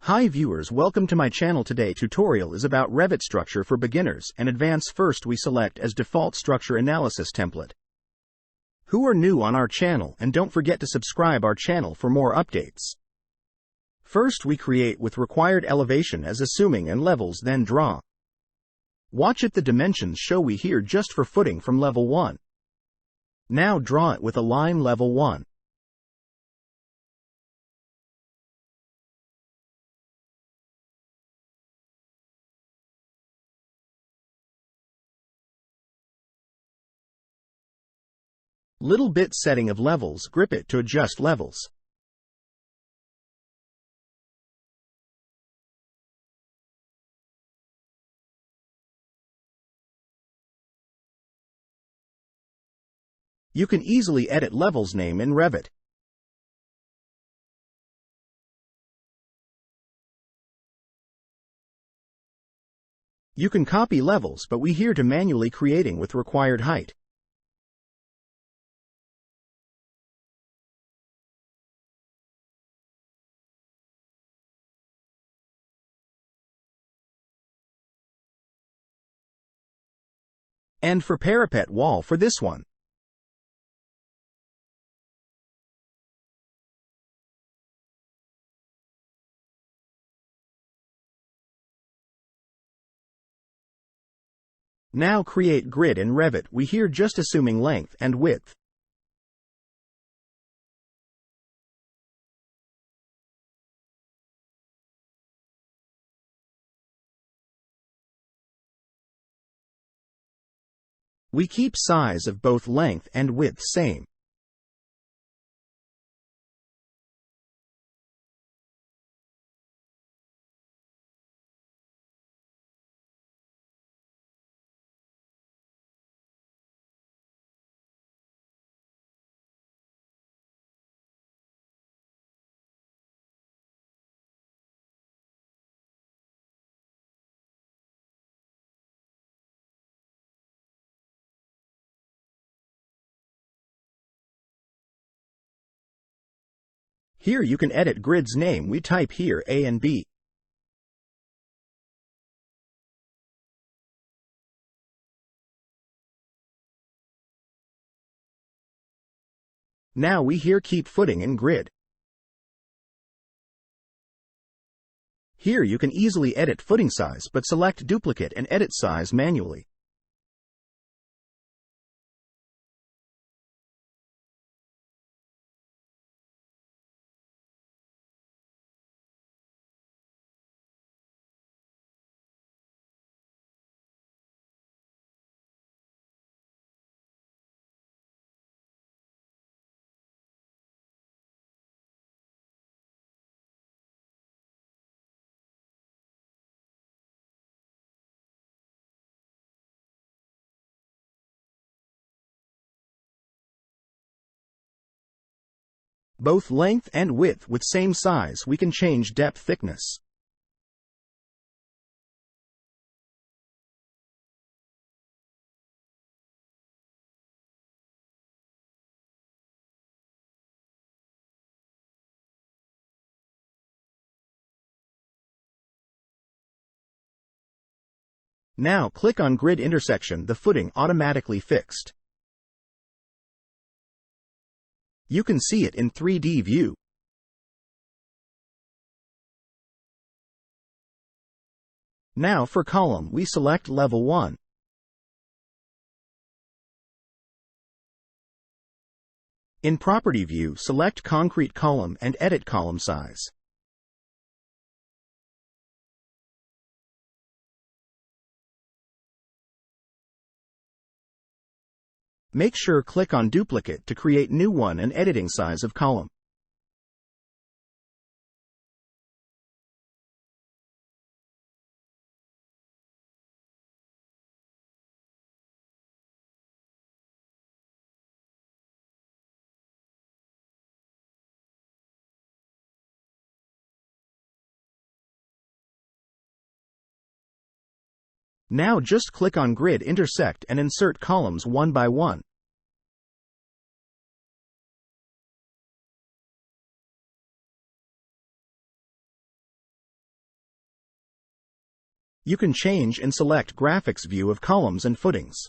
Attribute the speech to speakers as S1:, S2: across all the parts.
S1: Hi viewers, welcome to my channel. Today tutorial is about Revit structure for beginners and advanced. First we select as default structure analysis template. Who are new on our channel, and don't forget to subscribe our channel for more updates. First we create with required elevation as assuming and levels, then draw. Watch it, the dimensions show we here just for footing from level 1. Now draw it with a line level 1. Little bit setting of levels, grip it to adjust levels. You can easily edit levels name in Revit. You can copy levels, but we here to manually creating with required height. And for parapet wall for this one. Now create grid in Revit, we here just assuming length and width. We keep size of both length and width same. Here you can edit grid's name, we type here A and B. Now we here keep footing in grid. Here you can easily edit footing size, but select duplicate and edit size manually. Both length and width with same size, we can change depth thickness. Now click on grid intersection, the footing automatically fixed. You can see it in 3D view. Now for column, we select level 1. In property view, select concrete column and edit column size. Make sure click on duplicate to create new one and editing size of column. Now just click on grid intersect and insert columns one by one. You can change and select graphics view of columns and footings.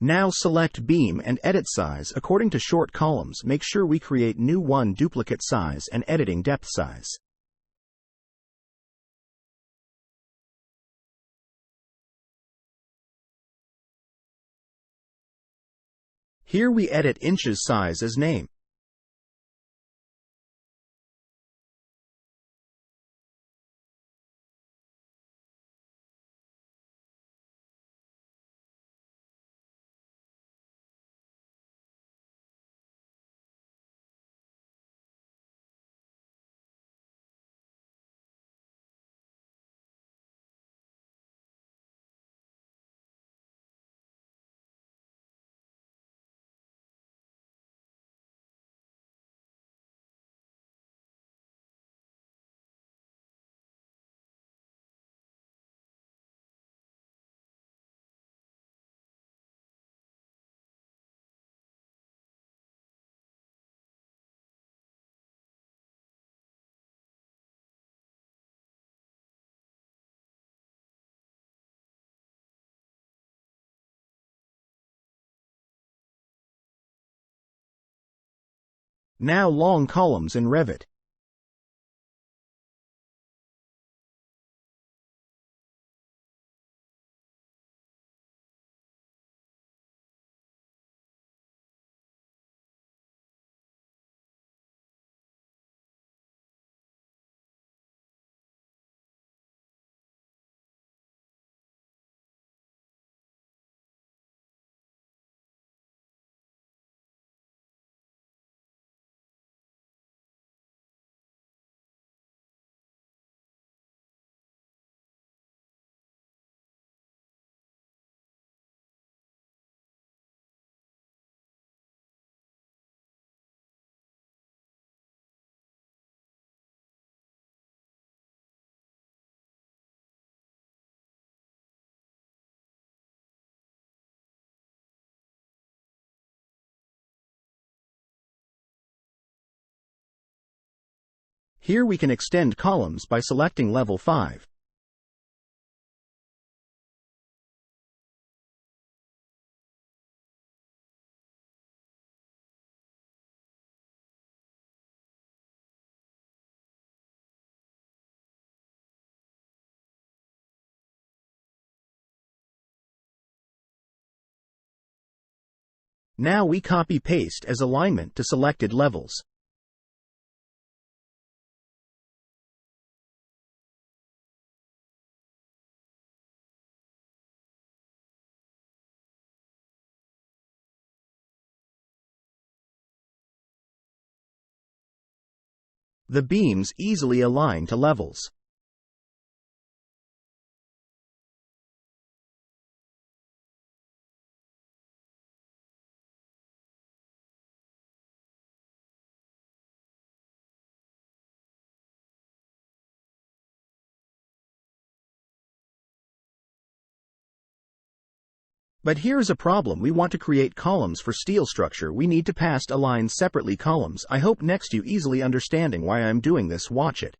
S1: Now select beam and edit size according to short columns. Make sure we create new one duplicate size and editing depth size. Here we edit inches size as name. Now long columns in Revit. Here we can extend columns by selecting level 5. Now we copy-paste as alignment to selected levels. The beams easily align to levels. But here's a problem. We want to create columns for steel structure. We need to past align separately columns. I hope next you easily understanding why I'm doing this. Watch it.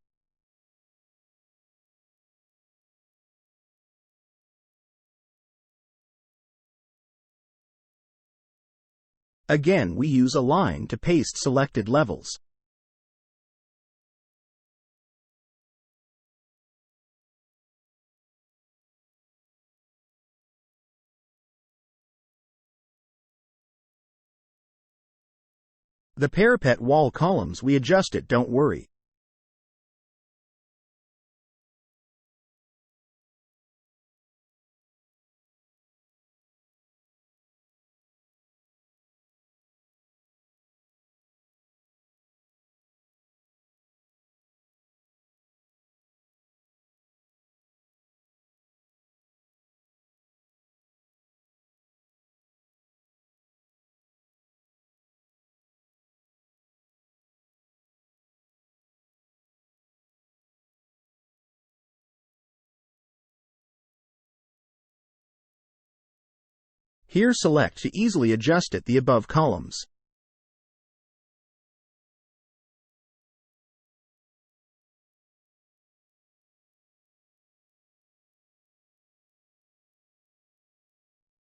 S1: Again, we use align to paste selected levels. The parapet wall columns we adjust it, don't worry. Here select to easily adjust the above columns.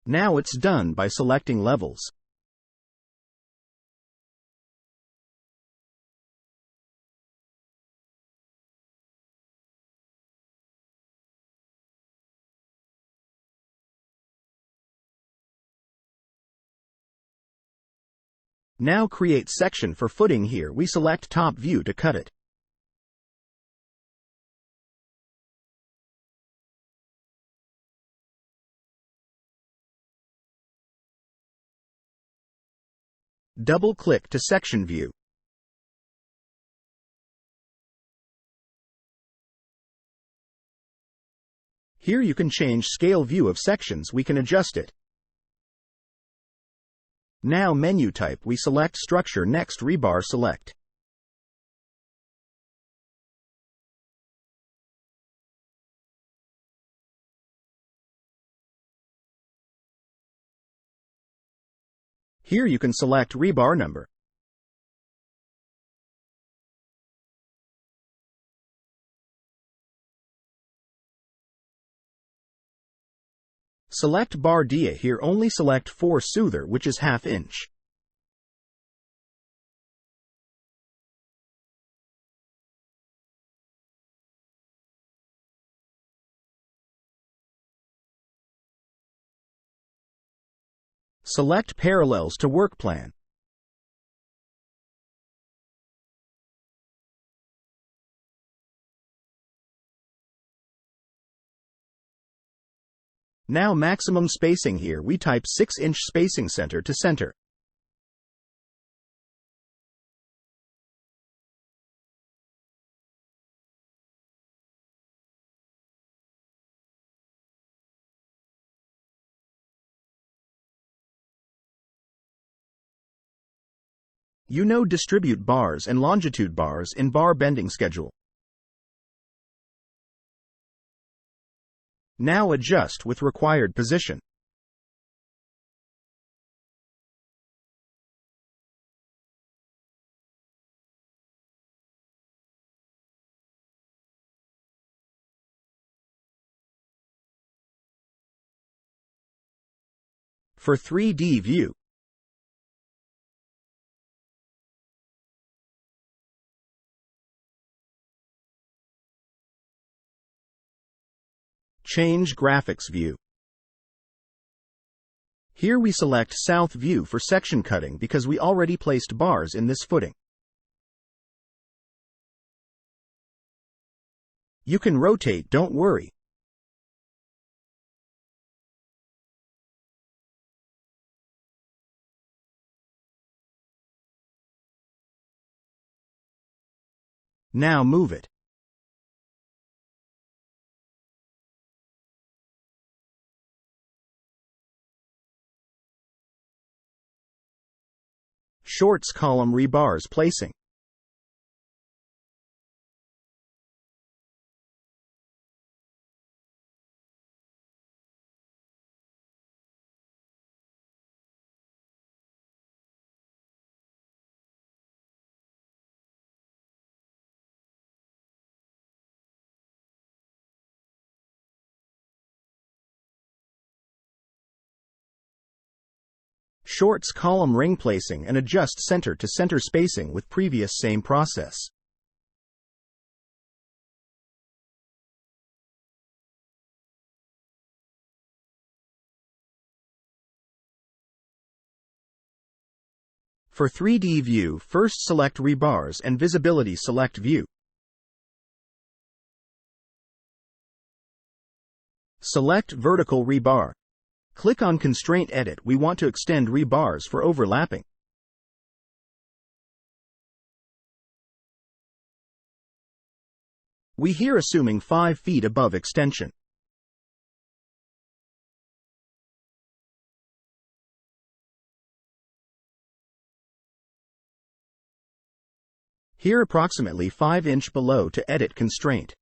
S1: Now it's done by selecting levels. Now create section for footing. Here we select top view to cut it. Double-click to section view. Here you can change scale view of sections. We can adjust it. Now menu type, we select structure. Next rebar select. Here you can select rebar number. Select bar dia. Here only select 4 soother, which is 1/2 inch. Select parallels to work plan. Now maximum spacing. Here we type 6-inch spacing center to center. Distribute bars and longitude bars in bar bending schedule. Now adjust with required position. For 3D view, change graphics view. Here we select south view for section cutting because we already placed bars in this footing. You can rotate, don't worry. Now move it. Shorts column rebars placing. Shorts column ring placing and adjust center to center spacing with previous same process. For 3D view, first select rebars and visibility, select view. Select vertical rebar. Click on Constraint Edit. We want to extend rebars for overlapping. We here assuming 5 feet above extension. Here approximately 5 inch below to edit constraint.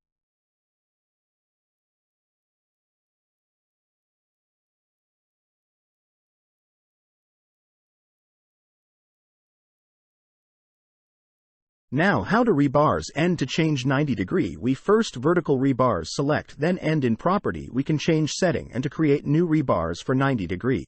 S1: Now how to rebars end to change 90 degree. We first vertical rebars select, then end in property we can change setting and to create new rebars for 90 degree.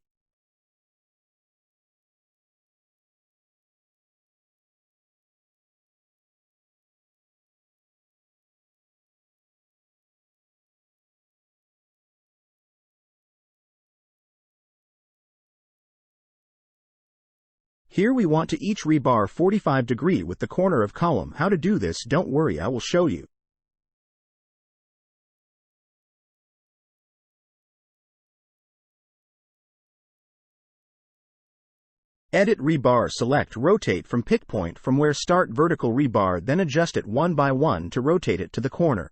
S1: Here we want to each rebar 45 degree with the corner of column. How to do this, don't worry, I will show you. Edit rebar, select rotate from pick point from where start vertical rebar, then adjust it one by one to rotate it to the corner.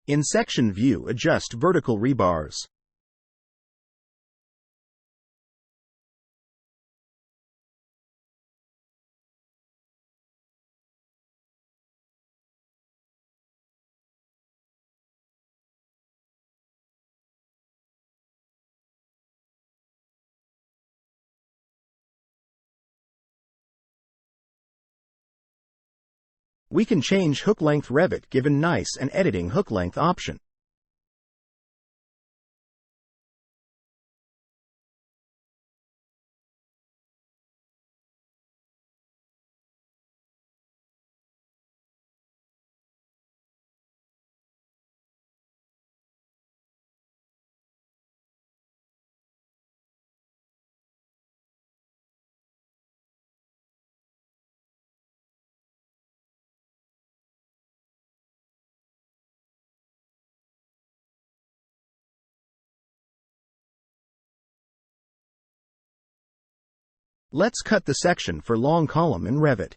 S1: In section view, adjust vertical rebars. We can change hook length. Revit given nice and editing hook length option. Let's cut the section for long column in Revit.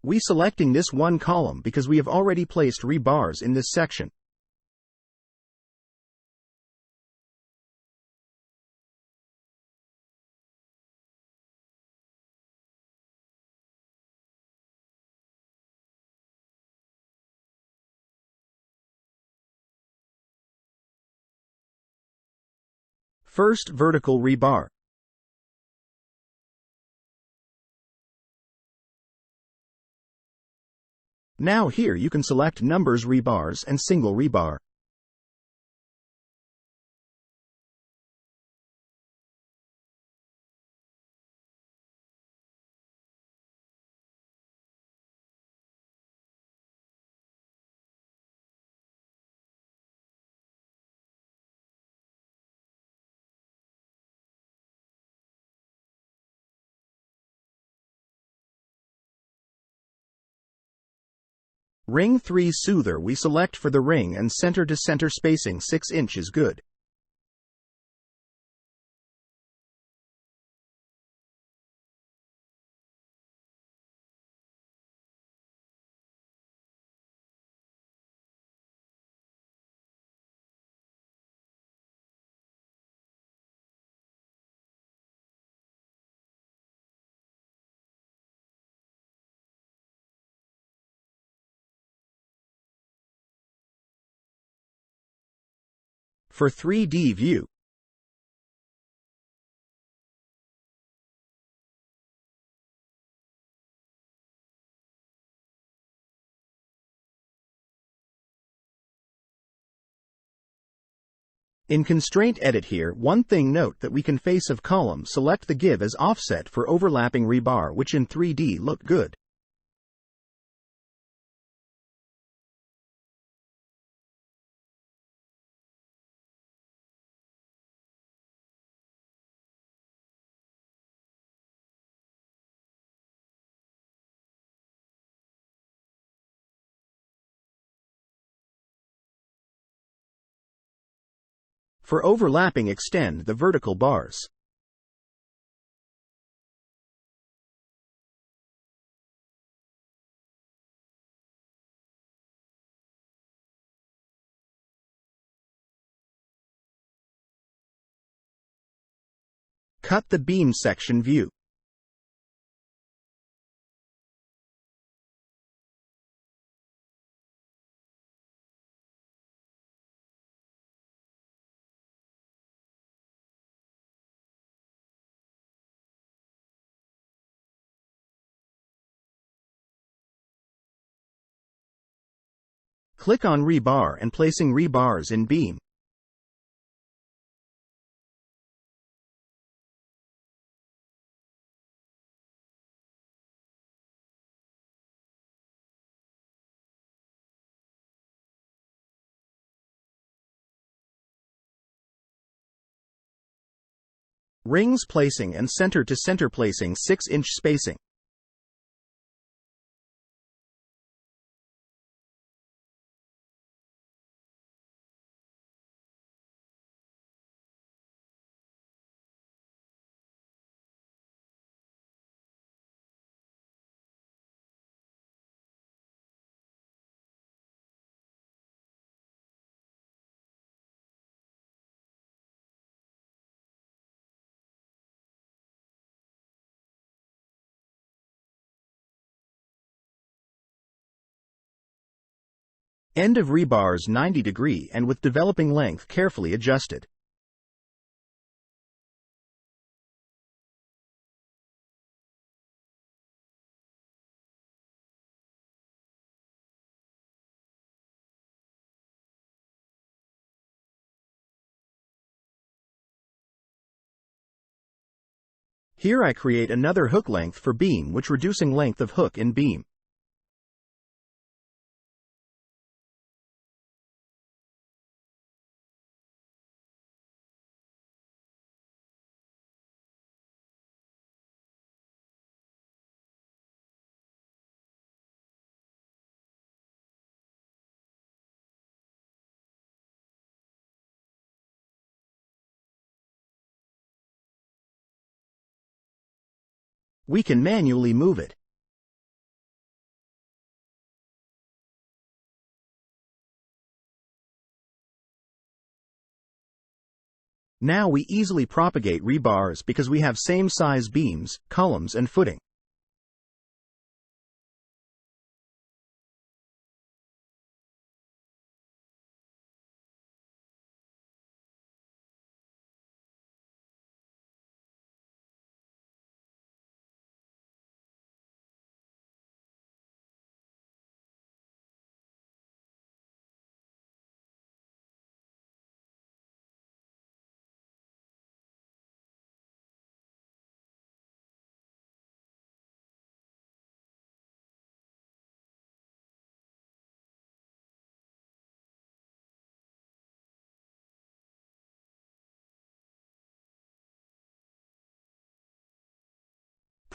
S1: We selecting this one column because we have already placed rebars in this section. First vertical rebar. Now here you can select numbers rebars and single rebar. Ring 3 soother we select for the ring and center to center spacing 6 inches good. For 3D view, In Constraint Edit here, one thing note that we can face of column select the give as offset for overlapping rebar, which in 3D look good. For overlapping, extend the vertical bars. Cut the beam section view. Click on Rebar and placing rebars in beam. Rings placing and center to center placing 6-inch spacing. End of rebars 90° and with developing length carefully adjusted. Here I create another hook length for beam, which reducing length of hook in beam. We can manually move it. Now we easily propagate rebars because we have same size beams, columns and footing.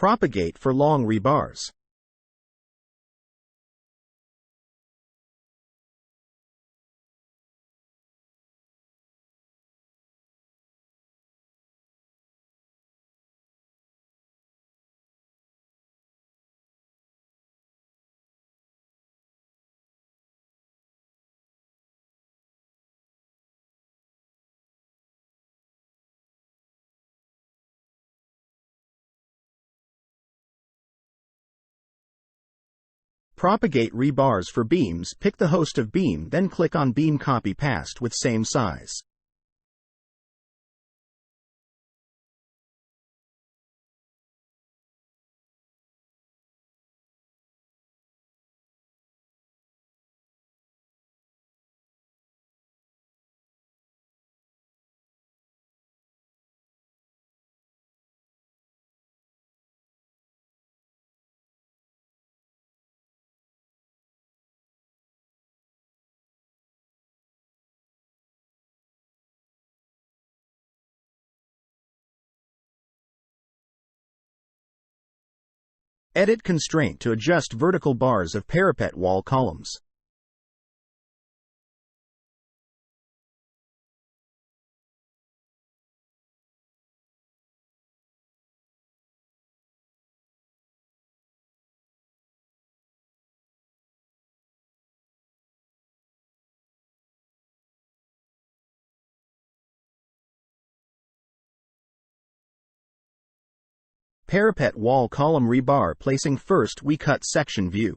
S1: Propagate for long rebars. Propagate rebars for beams. Pick the host of beam, then click on beam copy paste with same size. Edit Constraint to adjust vertical bars of parapet wall columns. Parapet wall column rebar placing. First we cut section view.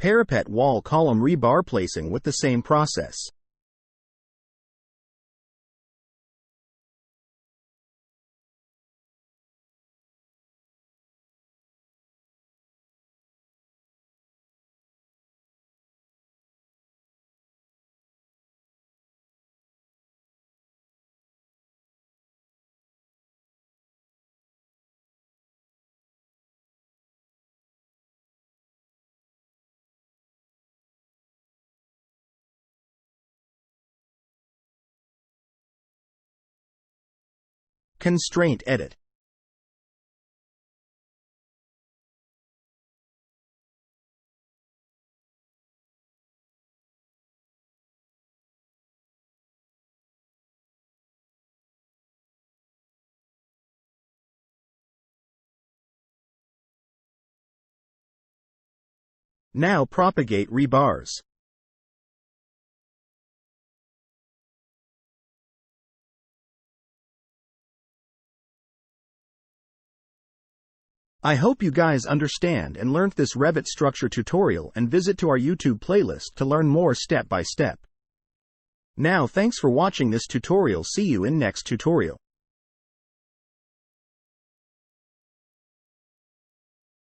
S1: Parapet wall column rebar placing with the same process. Constraint edit. Now propagate rebars. I hope you guys understand and learned this Revit structure tutorial, and visit to our YouTube playlist to learn more step by step. Now thanks for watching this tutorial. See you in next tutorial.